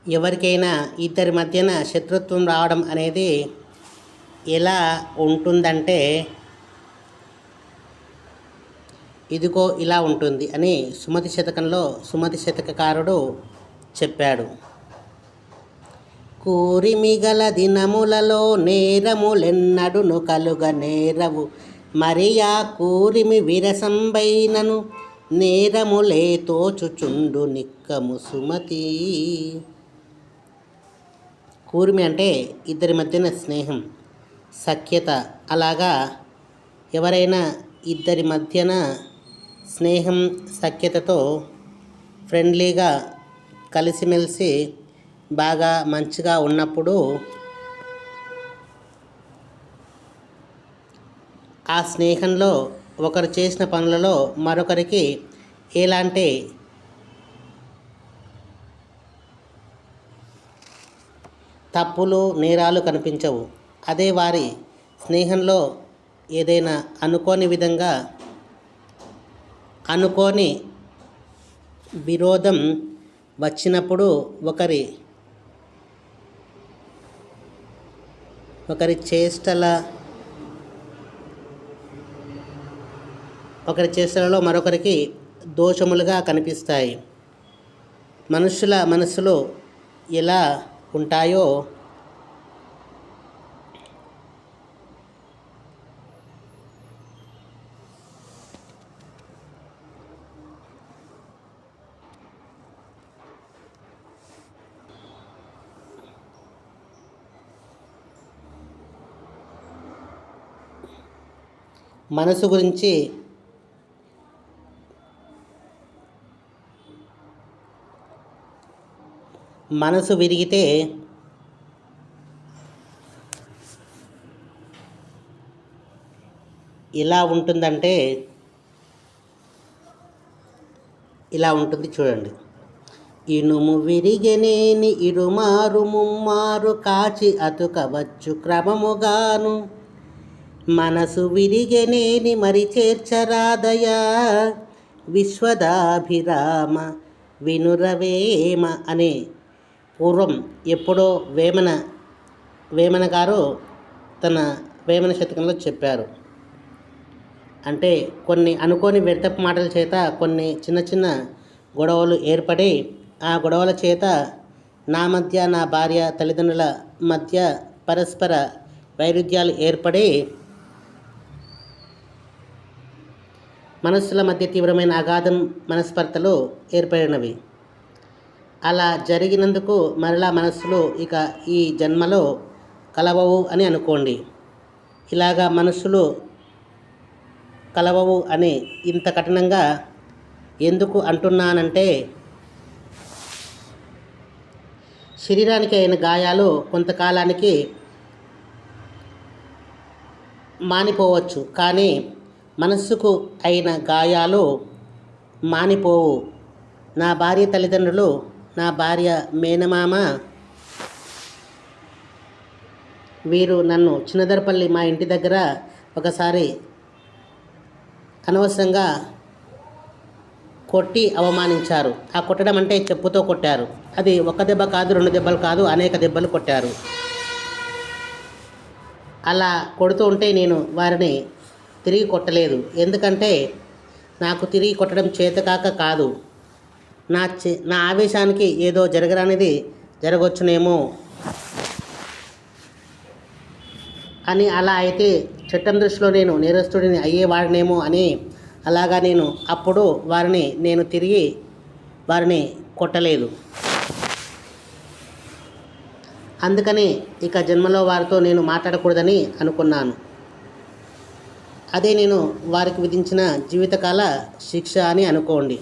ఎవరికైనా ఇద్దరి మధ్యన శత్రుత్వం రావడం అనేది ఎలా ఉంటుందంటే ఇదిగో ఇలా ఉంటుంది అని సుమతి శతకంలో సుమతి శతకకారుడు చెప్పాడు. కూరిమిగల దినములలో నేరములెన్నడును కలుగ నేరవు మరి ఆ కూరిమి విరసంబైనను నేరములే తోచుచుండు నిక్కము సుమతి. కూర్మి అంటే ఇద్దరి మధ్యన స్నేహం, సఖ్యత. అలాగా ఎవరైనా ఇద్దరి మధ్యన స్నేహం, సఖ్యతతో ఫ్రెండ్లీగా కలిసిమెలిసి బాగా మంచిగా ఉన్నప్పుడు ఆ స్నేహంలో ఒకరు చేసిన పనులలో మరొకరికి ఎలాంటి తప్పులు, నేరాలు కనిపించవు. అదే వారి స్నేహంలో ఏదైనా అనుకోని విధంగా అనుకోని విరోధం వచ్చినప్పుడు ఒకరి చేష్టలలో మరొకరికి దోషములుగా కనిపిస్తాయి. మనుషుల మనసులు ఎలా ఉంటాయో మనసు గురించి మనసు విరిగితే ఎలా ఉంటుందంటే ఇలా ఉంటుంది, చూడండి. ఇనుము విరిగెనేని ఇరుమారు ముమ్మారు కాచి అతుకవచ్చు క్రమముగాను మనసు విరిగెనేని మరి చేర్చరాదయా విశ్వదాభిరామ వినురవేమ అనే పూర్వం ఎప్పుడో వేమన గారు తన వేమన శతకంలో చెప్పారు. అంటే కొన్ని అనుకోని వ్యర్థపు మాటల చేత కొన్ని చిన్న చిన్న గొడవలు ఏర్పడి ఆ గొడవల చేత నా మధ్య, నా భార్య, తల్లిదండ్రుల మధ్య పరస్పర వైరుధ్యాలు ఏర్పడి మనస్సుల మధ్య తీవ్రమైన అగాధం, మనస్పర్ధలు ఏర్పడినవి. అలా జరిగినందుకు మరలా మనస్సులు ఇక ఈ జన్మలో కలవవు అని అనుకోండి. ఇలాగా మనస్సులు కలవవు అని ఇంత కఠినంగా ఎందుకు అంటున్నానంటే శరీరానికి అయిన గాయాలు కొంతకాలానికి మానిపోవచ్చు, కానీ మనస్సుకు అయిన గాయాలు మానిపోవు. నా భార్య తల్లిదండ్రులు, నా భార్య మేనమామ వీరు నన్ను చిన్నదరపల్లి మా ఇంటి దగ్గర ఒకసారి అనవసరంగా కొట్టి అవమానించారు. ఆ కొట్టడం అంటే చెప్పుతో కొట్టారు. అది ఒక దెబ్బ కాదు, 2 దెబ్బలు కాదు, అనేక దెబ్బలు కొట్టారు. అలా కొడుతూ ఉంటే నేను వారిని తిరిగి కొట్టలేదు. ఎందుకంటే నాకు తిరిగి కొట్టడం చేతకాక కాదు, నా ఆవేశానికి ఏదో జరగరానిది జరగవచ్చునేమో అని, అలా అయితే చట్టం దృష్టిలో నేను నేరస్తుడిని అయ్యేవాడినేమో అని అలాగా నేను అప్పుడు నేను తిరిగి వారిని కొట్టలేదు. అందుకని ఇక జన్మలో వారితో నేను మాట్లాడకూడదని అనుకున్నాను. అదే నేను వారికి విధించిన జీవితకాల శిక్ష అని అనుకోండి.